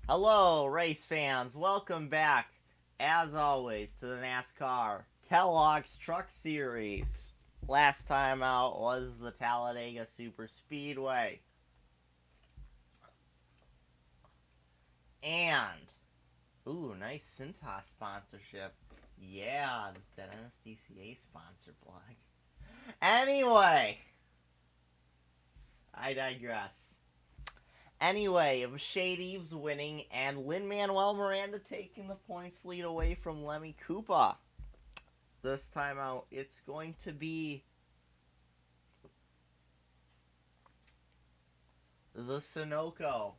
Hello, race fans. Welcome back, as always, to the NASCAR Kellogg's Truck Series. Last time out was the Talladega Super Speedway. And, nice Cintas sponsorship. Yeah, that NSDCA sponsor blog. Anyway, I digress. Anyway, it was Shade Eves winning and Lin-Manuel Miranda taking the points lead away from Lemmy Koopa. This time out, it's going to be the Sunoco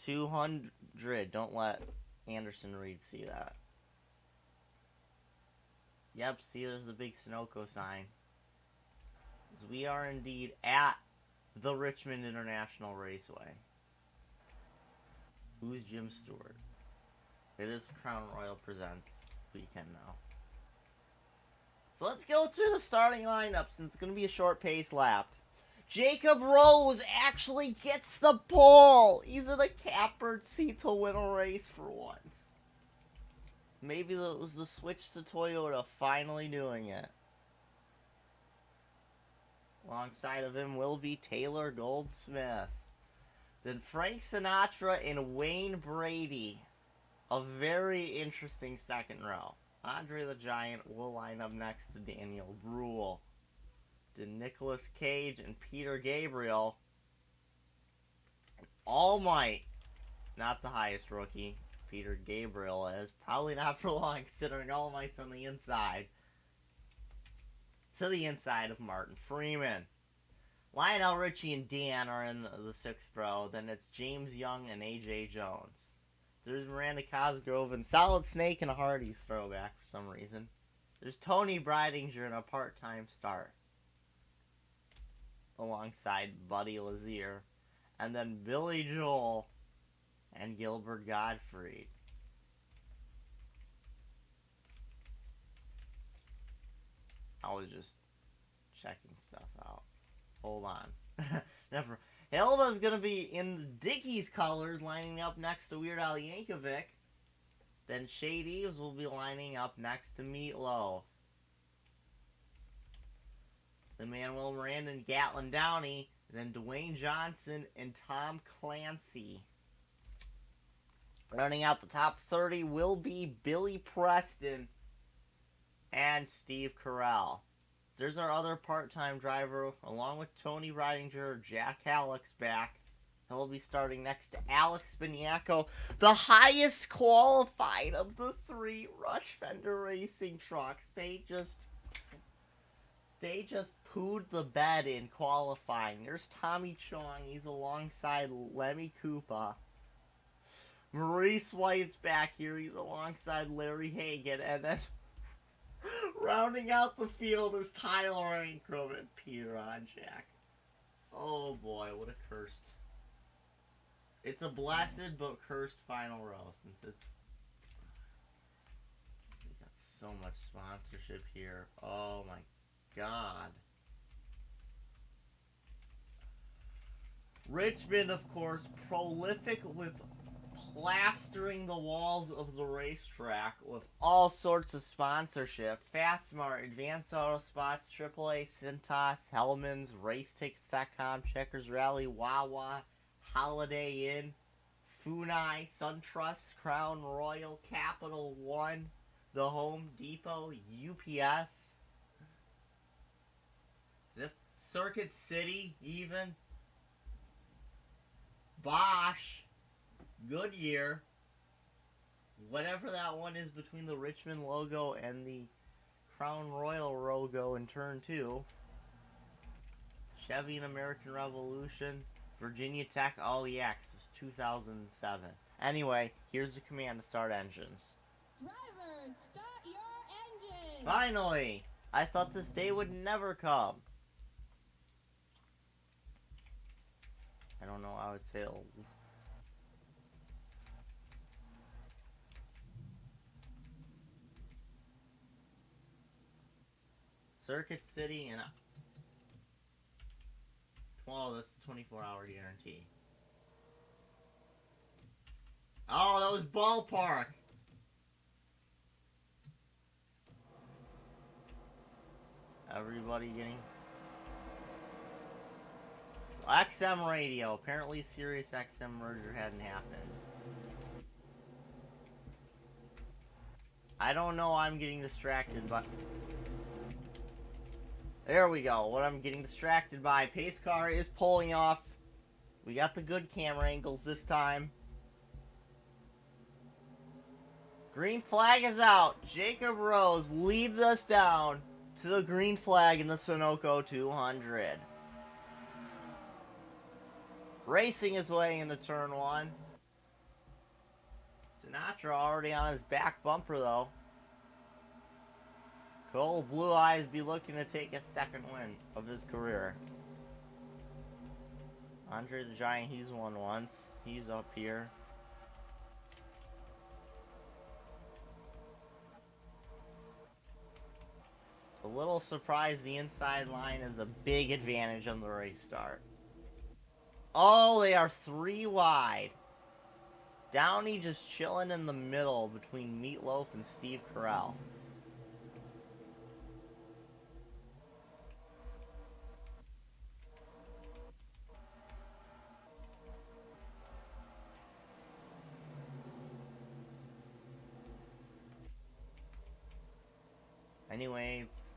200. Don't let Anderson Reed see that. Yep, see, there's the big Sunoco sign. As we are indeed at the Richmond International Raceway. Who's Jim Stewart? It is Crown Royal Presents weekend now. So let's go through the starting lineup since it's going to be a short pace lap. Jacob Rose actually gets the pole. He's in a catbird seat to win a race for once. Maybe it was the switch to Toyota finally doing it. Alongside of him will be Taylor Goldsmith. Then Frank Sinatra and Wayne Brady. A very interesting second row. Andre the Giant will line up next to Daniel Bruhl. Then Nicolas Cage and Peter Gabriel. And All Might, not the highest rookie. Peter Gabriel is. Probably not for long considering All Might's on the inside. To the inside of Martin Freeman. Lionel Richie and Dan are in the sixth row. Then it's James Young and AJ Jones. There's Miranda Cosgrove and Solid Snake and a Hardy's throwback for some reason. There's Tony Breidinger in a part-time start. Alongside Buddy Lazier. And then Billy Joel and Gilbert Gottfried. I was just checking stuff out. Hold on. Never. Hilda's going to be in Dickies colors lining up next to Weird Al Yankovic. Then Shade Eves will be lining up next to Meatloaf. Then Manuel Miranda and Gatlin Downey. Then Dwayne Johnson and Tom Clancy. Running out the top 30 will be Billy Preston and Steve Carell. There's our other part-time driver, along with Tony Breidinger. Jack Halleck's back. He'll be starting next to Alex Beniaco, the highest qualified of the three Rush Fender Racing trucks. They just pooed the bed in qualifying. There's Tommy Chong. He's alongside Lemmy Koopa. Maurice White's back here. He's alongside Larry Hagan. And then rounding out the field is Tyler Ankrum and Peter Onjak. Oh boy, what a cursed. It's a blessed but cursed final row since we got so much sponsorship here. Oh my god. Richmond, of course, prolific with plastering the walls of the racetrack with all sorts of sponsorship. Fastmart, Advanced Auto Spots, AAA, Cintas, Hellman's, RaceTickets.com, Checkers Rally, Wawa, Holiday Inn, Funai, SunTrust, Crown Royal, Capital One, The Home Depot, UPS, the Circuit City, even, Bosch, Goodyear, whatever that one is between the Richmond logo and the Crown Royal logo in turn 2. Chevy and American Revolution, Virginia Tech, oh yeah, 'cause it was 2007. Anyway, here's the command to start engines. Drivers, start your engines! Finally! I thought this day would never come. I don't know, I would say Circuit City and well, that's the 24-hour guarantee. Sinoco's ballpark. Everybody getting... XM radio. Apparently Sirius XM merger hadn't happened. I don't know, I'm getting distracted, but... There we go. What I'm getting distracted by. Pace car is pulling off. We got the good camera angles this time. Green flag is out. Jacob Rose leads us down to the green flag in the Sunoco 200. Racing his way into turn one. Sinatra already on his back bumper, though. Cole Blue Eyes be looking to take a second win of his career. Andre the Giant, he's won once. He's up here. A little surprised the inside line is a big advantage on the race start. Oh, they are 3 wide. Downey just chilling in the middle between Meatloaf and Steve Carell. Anyways,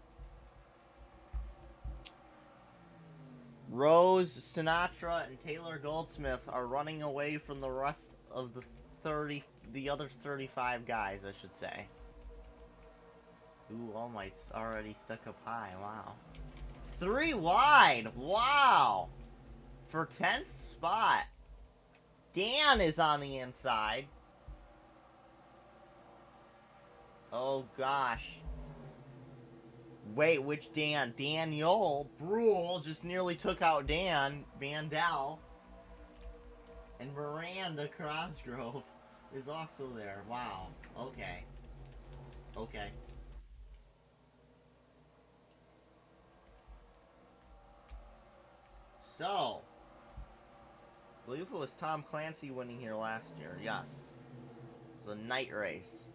Rose, Sinatra, and Taylor Goldsmith are running away from the rest of the other 35 guys, I should say. Ooh, All Might's already stuck up high. Wow. 3 wide. Wow. For 10th spot. Dan is on the inside. Oh, gosh. Wait, which Dan? Daniel Brule just nearly took out Dan Bandel. And Miranda Cosgrove is also there. Wow. Okay. Okay. So, I believe it was Tom Clancy winning here last year. Yes. It's a night race.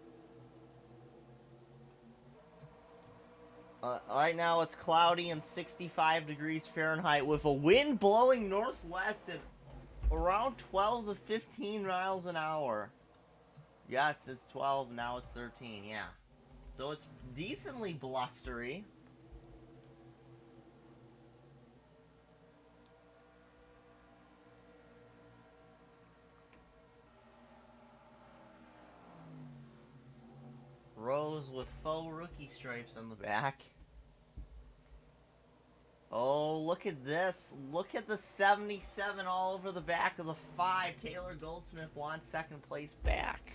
Right now it's cloudy and 65 degrees Fahrenheit with a wind blowing northwest at around 12 to 15 miles an hour. Yes, it's 12, now it's 13, yeah. So it's decently blustery. Rose with faux rookie stripes on the back. Oh, look at this. Look at the 77 all over the back of the 5. Taylor Goldsmith wants second place back.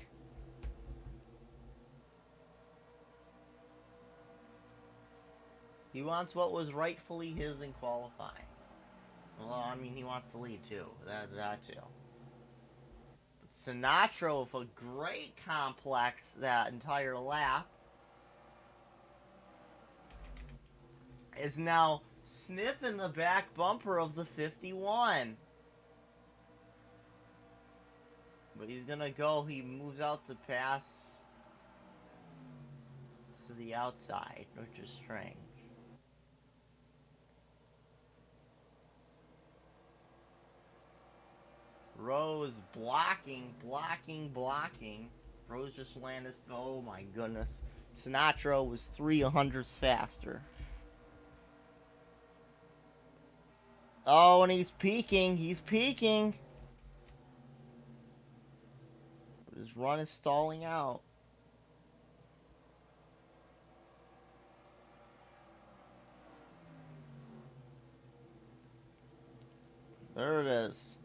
He wants what was rightfully his in qualifying. Well, I mean, he wants the lead too. That too. Sinatra with a great complex that entire lap is now sniffing the back bumper of the 51. But he's gonna go, he moves out to pass to the outside, which is strange. Rose blocking. Rose just landed. Oh my goodness. Sinatra was 300s faster. Oh, and he's peaking. But his run is stalling out. There it is.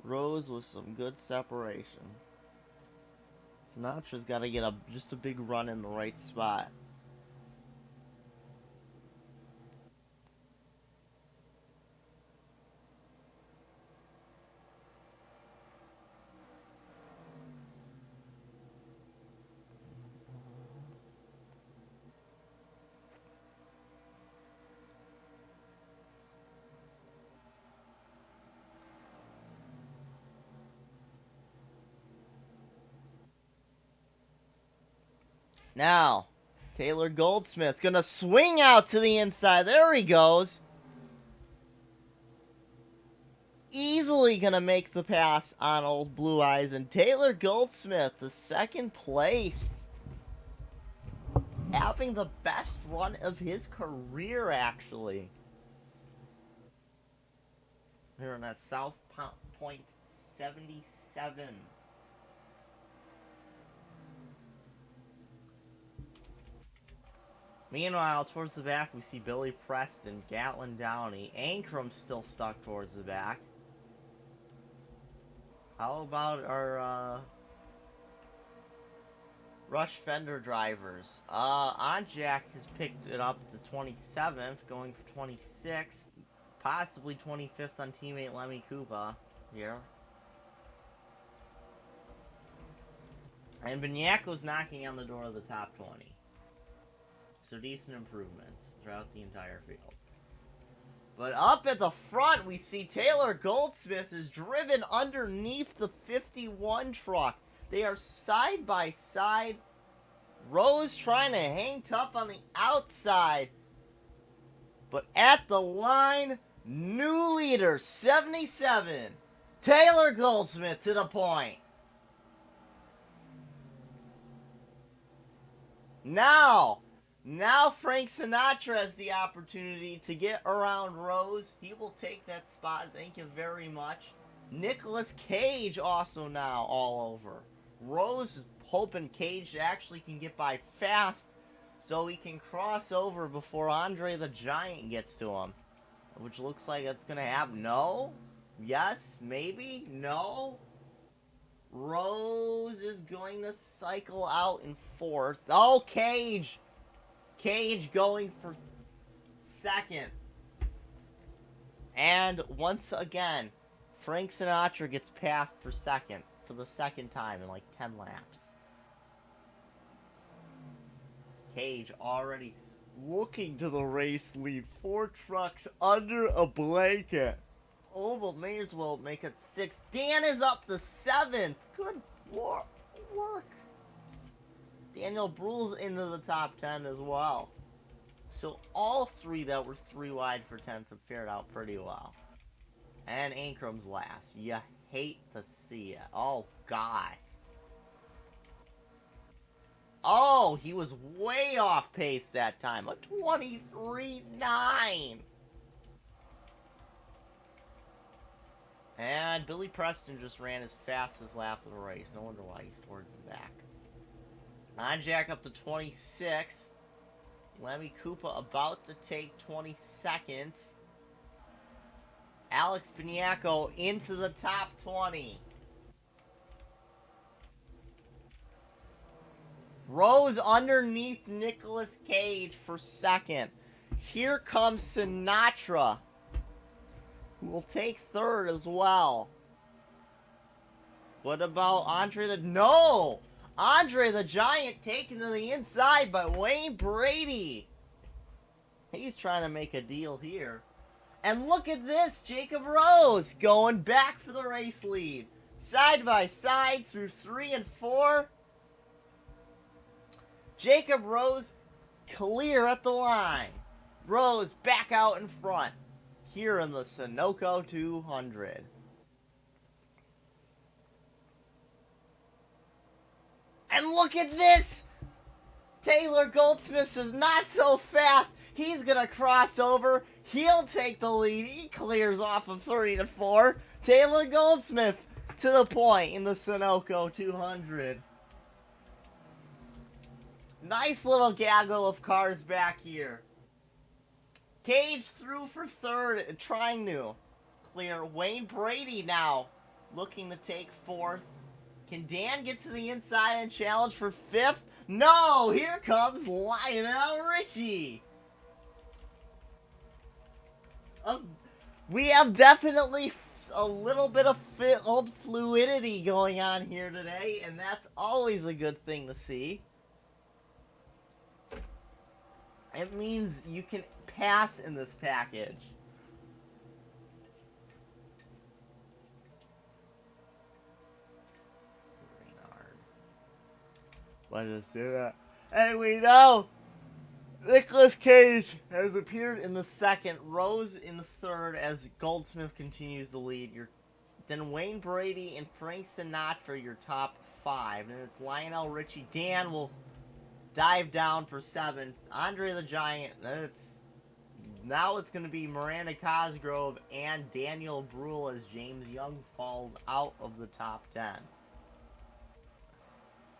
Rose with some good separation. Sinatra's got to get just a big run in the right spot. Now, Taylor Goldsmith gonna swing out to the inside. There he goes. Easily gonna make the pass on old Blue Eyes. And Taylor Goldsmith, the second place. Having the best run of his career, actually. Here on that South Point 77. Meanwhile, towards the back, we see Billy Preston, Gatlin Downey, Ankrum still stuck towards the back. How about our Rush Fender drivers? Onjack has picked it up to 27th, going for 26th, possibly 25th on teammate Lemmy Koopa here. And Beniaco's knocking on the door of the top 20. So decent improvements throughout the entire field. But up at the front, we see Taylor Goldsmith is driven underneath the 51 truck. They are side by side. Rose trying to hang tough on the outside. But at the line, new leader, 77. Taylor Goldsmith to the point. Now Frank Sinatra has the opportunity to get around Rose. He will take that spot. Thank you very much. Nicolas Cage also now all over. Rose is hoping Cage actually can get by fast so he can cross over before Andre the Giant gets to him. Which looks like that's going to happen. No? Yes? Maybe? No? Rose is going to cycle out in fourth. Oh, Cage! Cage going for second. And once again, Frank Sinatra gets passed for second for the second time in like 10 laps. Cage already looking to the race lead. 4 trucks under a blanket. Oh, but may as well make it 6th. Dan is up to 7th. Good work. Daniel Bruhl's into the top 10 as well. So all 3 that were 3 wide for 10th have fared out pretty well. And Ankrum's last. You hate to see it. Oh, God. Oh, he was way off pace that time. A 23.9. And Billy Preston just ran his fastest lap of the race. No wonder why he's towards the back. Onjack up to 26th. Lemmy Koopa about to take 22nd. Alex Beniaco into the top 20. Rose underneath Nicolas Cage for second. Here comes Sinatra, who will take third as well. What about Andre the... No! Andre the Giant taken to the inside by Wayne Brady. He's trying to make a deal here. And look at this, Jacob Rose going back for the race lead. Side by side through 3 and 4. Jacob Rose clear at the line. Rose back out in front. Here in the Sunoco 200. And look at this! Taylor Goldsmith is not so fast. He's going to cross over. He'll take the lead. He clears off of 3 to 4. Taylor Goldsmith to the point in the Sunoco 200. Nice little gaggle of cars back here. Cage through for third, trying to clear. Wayne Brady now looking to take fourth. Can Dan get to the inside and challenge for fifth? No! Here comes Lionel Richie. We have definitely a little bit of old fluidity going on here today, and that's always a good thing to see. It means you can pass in this package. Why did I say that? And we know Nicolas Cage has appeared in the second, Rose in the third as Goldsmith continues to lead. Then Wayne Brady and Frank Sinatra, your top five. And it's Lionel Richie. Dan will dive down for seventh. Andre the Giant. Now it's going to be Miranda Cosgrove and Daniel Bruhl as James Young falls out of the top 10.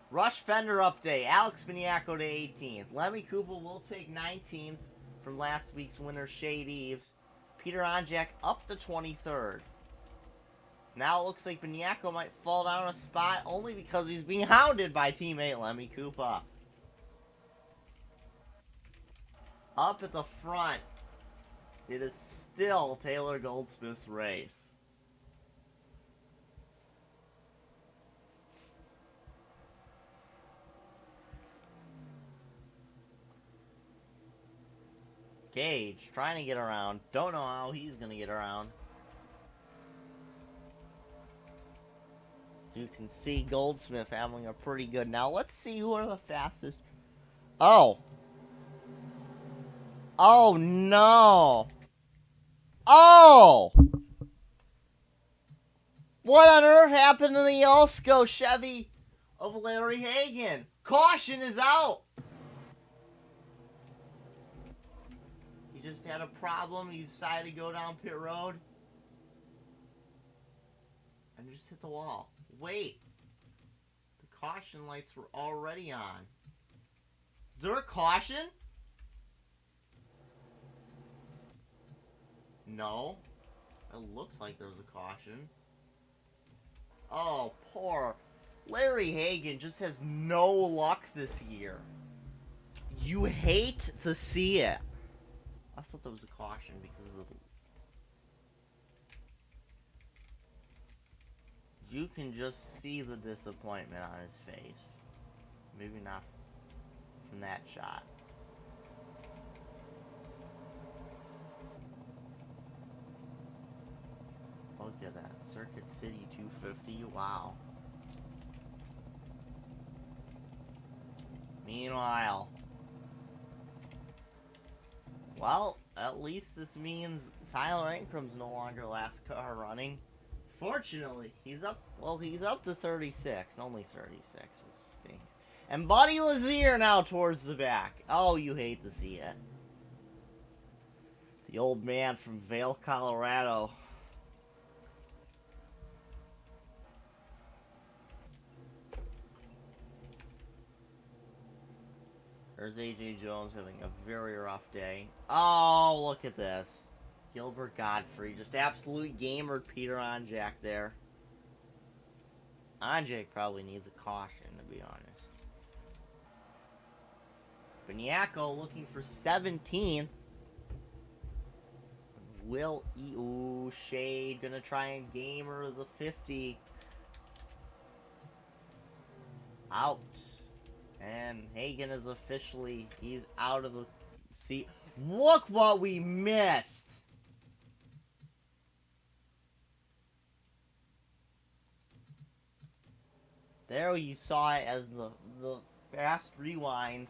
Rush Fender update. Alex Biniaco to 18th. Lemmy Cooper will take 19th from last week's winner, Shade Eves. Peter Onjak up to 23rd. Now it looks like Biniaco might fall down a spot only because he's being hounded by teammate Lemmy Cooper. Up at the front, it is still Taylor Goldsmith's race. Gage trying to get around. Don't know how he's going to get around. You can see Goldsmith having a pretty good. Now let's see who are the fastest. Oh. Oh no. Oh. What on earth happened to the Olsco Chevy of Larry Hagan? Caution is out. He just had a problem. He decided to go down pit road. And just hit the wall. Wait. The caution lights were already on. Is there a caution? No. It looks like there was a caution. Oh, poor Larry Hagan just has no luck this year. You hate to see it. I thought there was a caution because of the... You can just see the disappointment on his face. Maybe not from that shot. Look at that. Circuit City 250. Wow. Meanwhile. Well, at least this means Tyler Ankram's no longer last car running. Fortunately, he's up to 36. Only 36, which stinks. And Buddy Lazier now towards the back. Oh, you hate to see it. The old man from Vail, Colorado. There's AJ Jones having a very rough day. Oh, look at this. Gilbert Godfrey. Just absolute gamer Peter Onjak there. Onjak probably needs a caution, to be honest. Biniaco looking for 17th. Ooh, Shade gonna try and gamer the 50. Out. And Hagan is officially, he's out of the seat. Look what we missed! There you saw it as the fast rewind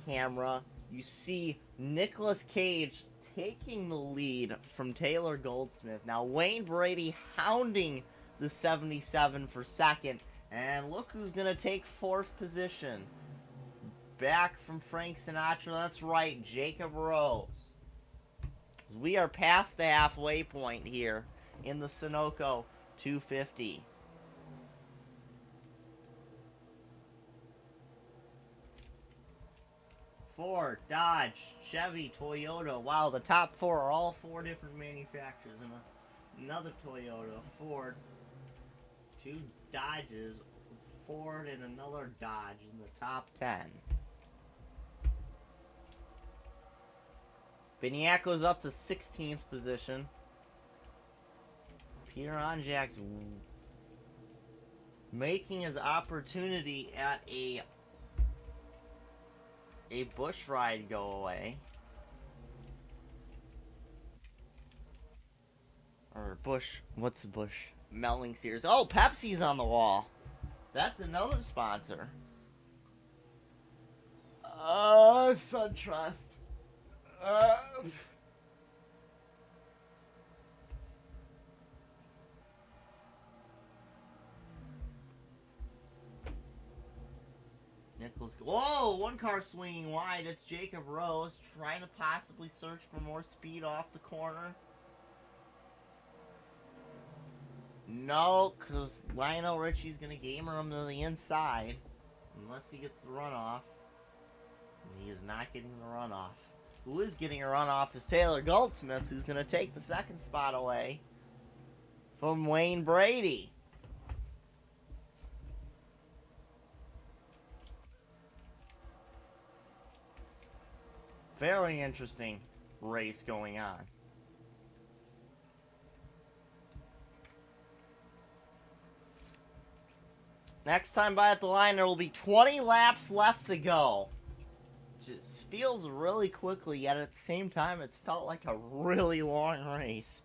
camera. You see Nicolas Cage taking the lead from Taylor Goldsmith. Now Wayne Brady hounding the 77 for second. And look who's going to take fourth position. Back from Frank Sinatra. That's right, Jacob Rose. As we are past the halfway point here in the Sunoco 250. Ford, Dodge, Chevy, Toyota. Wow, the top four are all four different manufacturers. And another Toyota, Ford, two Dodges, Ford, and another Dodge in the top 10. Biniaco's up to 16th position. Peter Onjak's making his opportunity at a Busch ride go away. Or Busch, what's the Busch? Melling Series. Oh, Pepsi's on the wall. That's another sponsor. SunTrust. Nicholas. Whoa! One car swinging wide. It's Jacob Rose trying to possibly search for more speed off the corner. No, because Lionel Richie's going to gamer him to the inside. Unless he gets the runoff. And he is not getting the runoff. Who is getting a runoff is Taylor Goldsmith, who's going to take the second spot away from Wayne Brady. Very interesting race going on. Next time by at the line, there will be 20 laps left to go. Just feels really quickly, yet at the same time, it's felt like a really long race.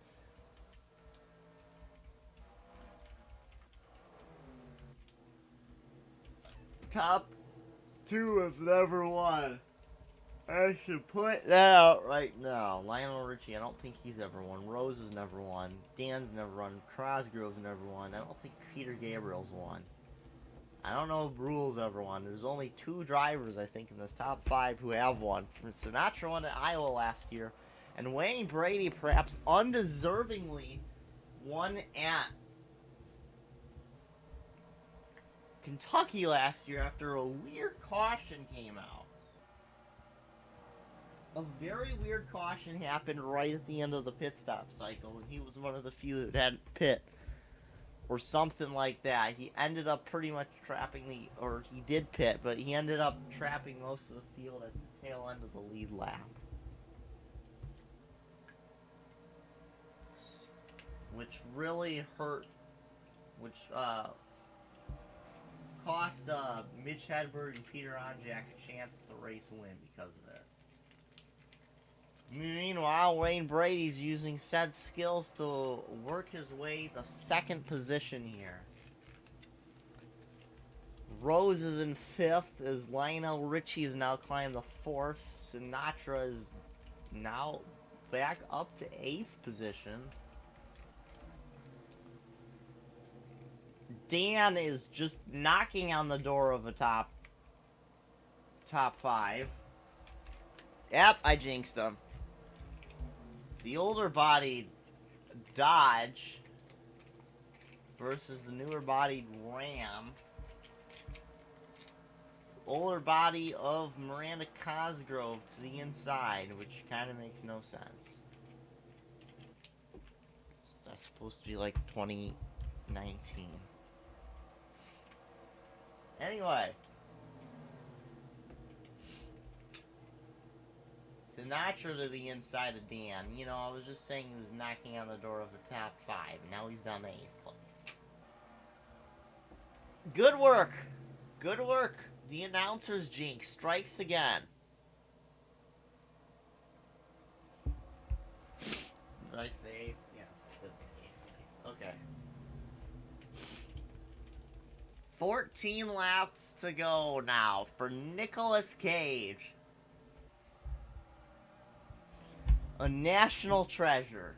Top two have never won. I should put that out right now. Lionel Richie, I don't think he's ever won. Rose has never won. Dan's never won. Cosgrove's never won. I don't think Peter Gabriel's won. I don't know if Brule's ever won. There's only 2 drivers, I think, in this top 5 who have won. Sinatra won at Iowa last year, and Wayne Brady, perhaps undeservingly, won at Kentucky last year after a weird caution came out. A very weird caution happened right at the end of the pit stop cycle, and he was one of the few that hadn't pit. Or something like that. He ended up pretty much trapping he did pit, but he ended up trapping most of the field at the tail end of the lead lap. Which really hurt, which cost Mitch Hedberg and Peter Onjak a chance at the race win because of it. Meanwhile, Wayne Brady's using said skills to work his way to second position here. Rose is in 5th as Lionel Richie has now climbed to 4th. Sinatra is now back up to 8th position. Dan is just knocking on the door of a top 5. Yep, I jinxed him. The older bodied Dodge versus the newer bodied Ram. Older body of Miranda Cosgrove to the inside, which kind of makes no sense. That's supposed to be like 2019. Anyway. Sinatra to the inside of Dan. You know, I was just saying he was knocking on the door of the top 5. Now he's down to 8th place. Good work. Good work. The announcer's jinx strikes again. Did I say 8th? Yes, I did say 8th. Okay. 14 laps to go now for Nicolas Cage. A national treasure.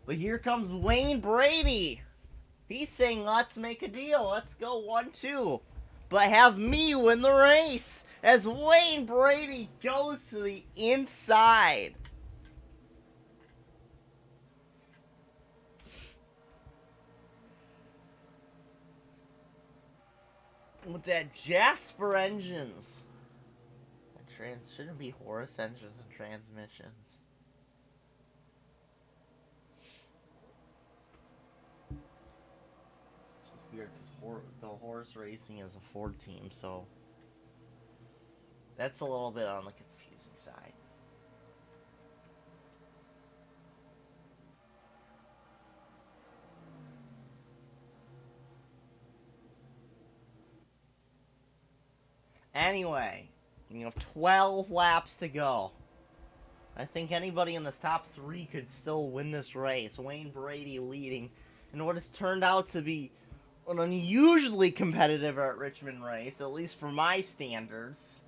But here comes Wayne Brady. He's saying, let's make a deal. Let's go 1-2. But have me win the race. As Wayne Brady goes to the inside. With that Jasper engines. Shouldn't be Horse engines and transmissions. Weird because the horse racing is a Ford team, so that's a little bit on the confusing side. Anyway, you have 12 laps to go. I think anybody in this top 3 could still win this race. Wayne Brady leading in what has turned out to be an unusually competitive at Richmond race, at least for my standards.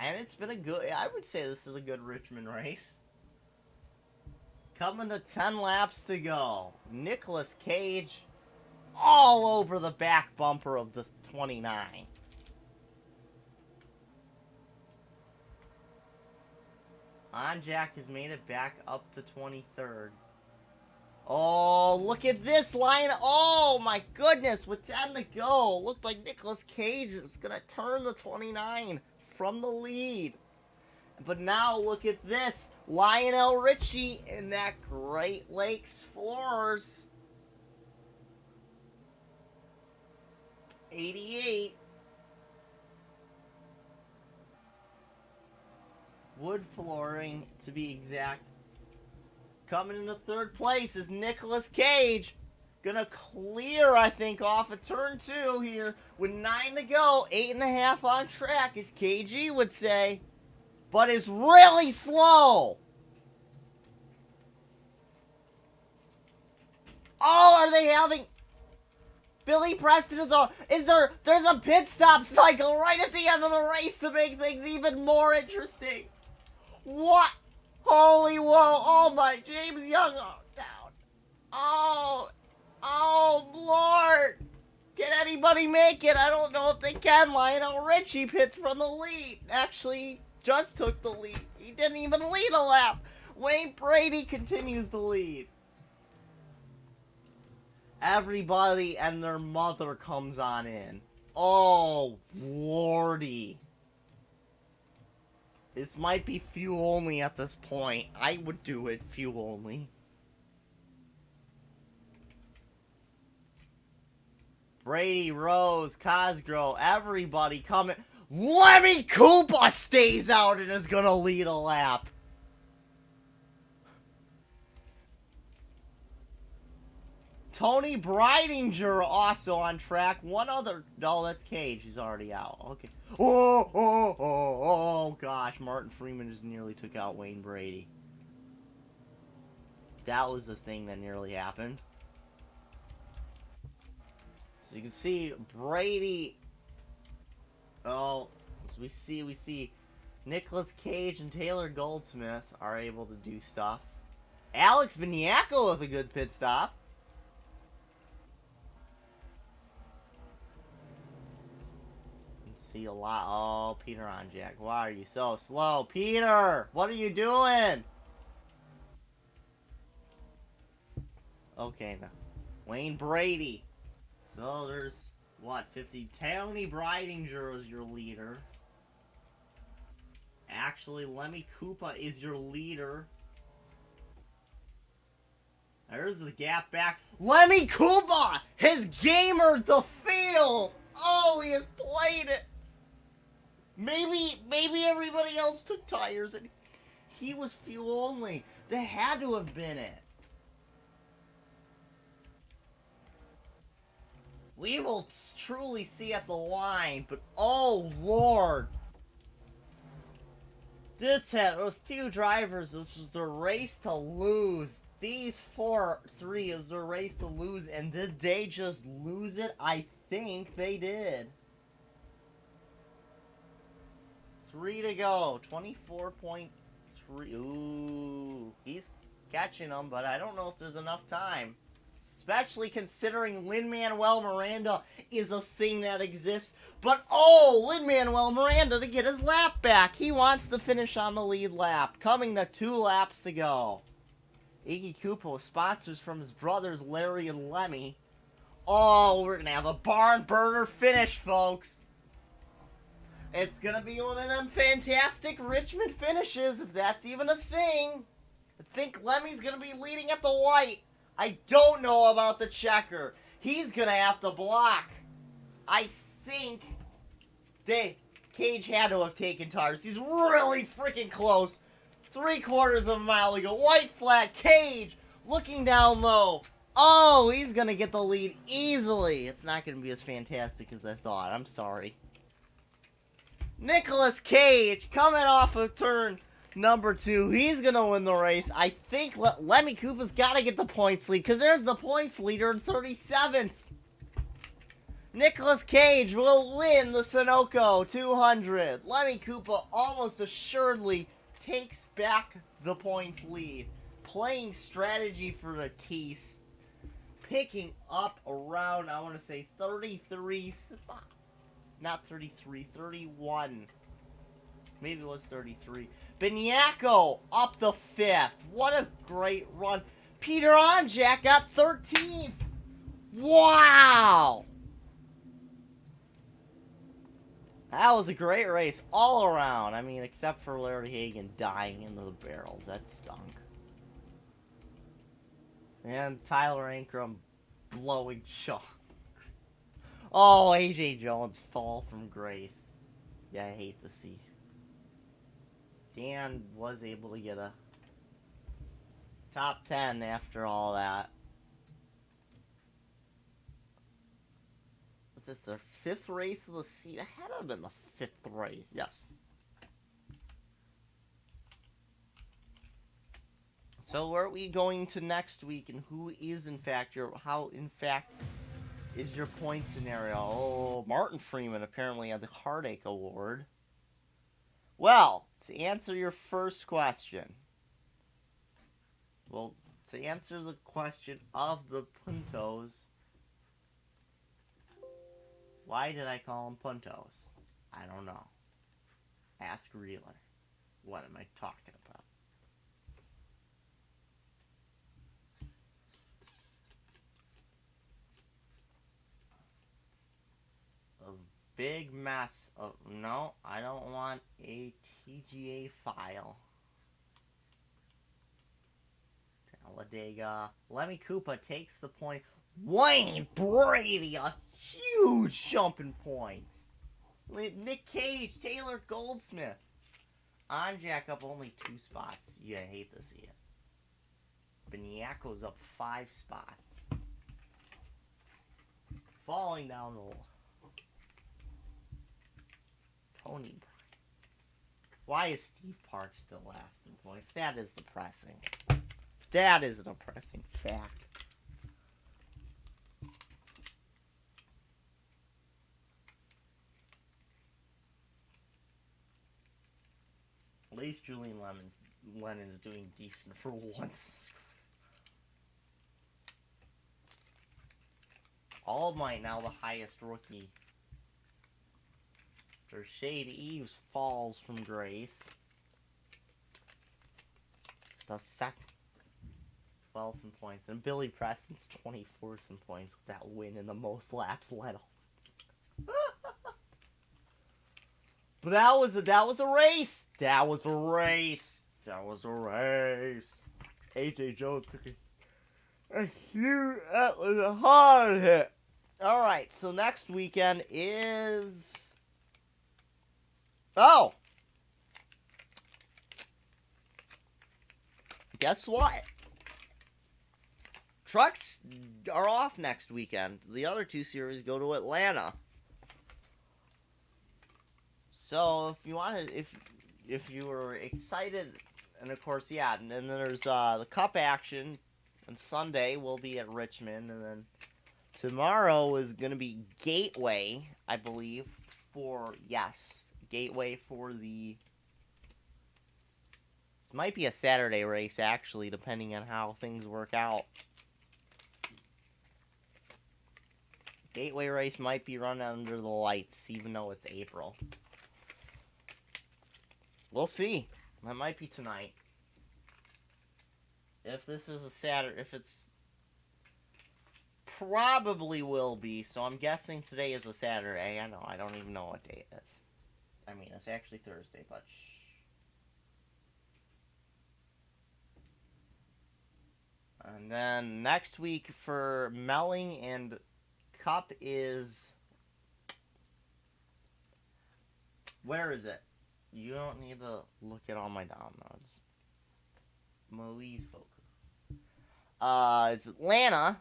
And it's been a good, I would say this is a good Richmond race. Coming to 10 laps to go. Nicolas Cage all over the back bumper of the 29. Jack has made it back up to 23rd. Oh, look at this line. Oh, my goodness. With 10 to go. Looked like Nicolas Cage is going to turn the 29 from the lead. But now look at this. Lionel Richie in that Great Lakes Floors. 88. Wood flooring, to be exact. Coming into third place is Nicolas Cage. Gonna clear, I think, off of turn 2 here with 9 to go. 8.5 on track, as KG would say. But is really slow. Oh, are they having... Billy Preston is there's a pit stop cycle right at the end of the race to make things even more interesting. What? Holy whoa. Oh my, James Young down. Oh, Lord. Can anybody make it? I don't know if they can. Lionel Richie pits from the lead. Actually, just took the lead. He didn't even lead a lap. Wayne Brady continues the lead. Everybody and their mother comes on in. Oh, Lordy. This might be fuel only at this point. I would do it fuel only. Brady, Rose, Cosgrove, everybody coming. Lemmy Koopa stays out and is gonna lead a lap. Tony Breidinger also on track. One other... No, that's Cage. He's already out. Okay. Oh, gosh. Martin Freeman just nearly took out Wayne Brady. That was the thing that nearly happened. So you can see Brady... Oh, so we see Nicolas Cage and Taylor Goldsmith are able to do stuff. Alex Beniaco with a good pit stop. See a lot. Oh, Peter Onjack. Why are you so slow? Peter! What are you doing? Okay, now. Wayne Brady. So there's, what, 50? Tony Breidinger is your leader. Actually, Lemmy Koopa is your leader. There's the gap back. Lemmy Koopa has gamered the field! Oh, he has played it! Maybe everybody else took tires and he was fuel only. That had to have been it. We will truly see at the line, but oh Lord. This had a few drivers, this is their race to lose. These 3 is their race to lose, and did they just lose it? I think they did. 3 to go. 24.3. Ooh. He's catching them, but I don't know if there's enough time. Especially considering Lin-Manuel Miranda is a thing that exists. But, oh, Lin-Manuel Miranda to get his lap back. He wants to finish on the lead lap. Coming to 2 laps to go. Iggy Koopa with sponsors from his brothers Larry and Lemmy. Oh, we're going to have a barn burner finish, folks. It's going to be one of them fantastic Richmond finishes, if that's even a thing. I think Lemmy's going to be leading at the white. I don't know about the checker. He's going to have to block. I think Cage had to have taken tires. He's really freaking close. 3/4 of a mile to go. White flag, Cage looking down low. Oh, he's going to get the lead easily. It's not going to be as fantastic as I thought. I'm sorry. Nicolas Cage coming off of turn number 2. He's going to win the race. I think Lemmy Koopa's got to get the points lead because there's the points leader in 37th. Nicolas Cage will win the Sunoco 200. Lemmy Koopa almost assuredly takes back the points lead. Playing strategy for the Tees. Picking up around, I want to say, 33 spots. Not 33, 31. Maybe it was 33. Beniaco up the 5th. What a great run. Peter Onjak got 13th. Wow! That was a great race all around. I mean, except for Larry Hagan dying into the barrels. That stunk. And Tyler Ankrum blowing chunks. Oh, AJ Jones fall from grace. Yeah, I hate to see. Dan was able to get a top 10 after all that. Was this their 5th race of the season? It had to have been the 5th race. Yes. So where are we going to next week, and who is in fact how in fact is your point scenario? Oh, Martin Freeman apparently had the Heartache Award. Well, to answer your first question, to answer the question of the Puntos, why did I call them Puntos? I don't know. Ask Reeler. What am I talking about? A big mess of... No, I don't want a TGA file. Talladega. Lemmy Koopa takes the point. Wayne Brady, a huge jump in points. Nick Cage, Taylor Goldsmith. Onjak up only 2 spots. You hate to see it. Beniaco's up 5 spots. Falling down the... Tony. Why is Steve Parks still last in points? That is depressing. That is a depressing fact. At least Julian Lennon's doing decent for once. All Might now the highest rookie. After Shade Eves falls from grace. The second 12th in points. And Billy Preston's 24th in points with that win in the most laps led on. But that was a race. That was a race. That was a race. AJ Jones took a huge. That was a hard hit. All right. So next weekend is. Oh. Guess what? Trucks are off next weekend. The other 2 series go to Atlanta. So if you wanted, if you were excited, and of course, yeah, and then there's the Cup action, and Sunday will be at Richmond, and then tomorrow is going to be Gateway, I believe, Gateway for the. This might be a Saturday race actually, depending on how things work out. Gateway race might be run under the lights, even though it's April. We'll see. That might be tonight. If this is a Saturday, if it's... Probably will be, so I'm guessing today is a Saturday. I don't even know what day it is. I mean, it's actually Thursday, but... And then next week for Melling and Cup is... Where is it? You don't need to look at all my downloads. Moise Focus. It's Atlanta.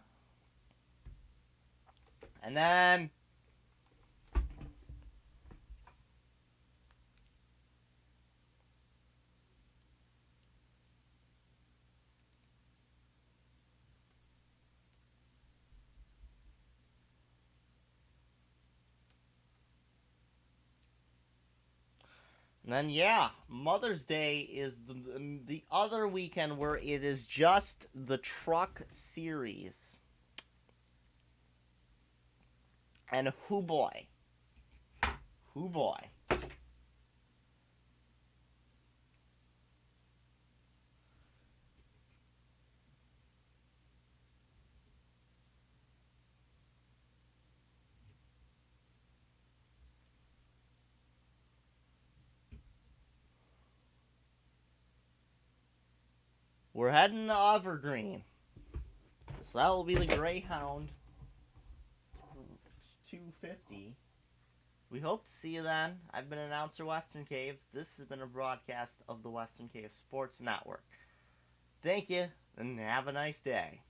And then... And then, yeah, Mother's Day is the other weekend where it is just the truck series. And hoo boy. Hoo boy. We're heading to Evergreen. So that will be the Greyhound 250. We hope to see you then. I've been announcer Western Caves. This has been a broadcast of the Western Caves Sports Network. Thank you, and have a nice day.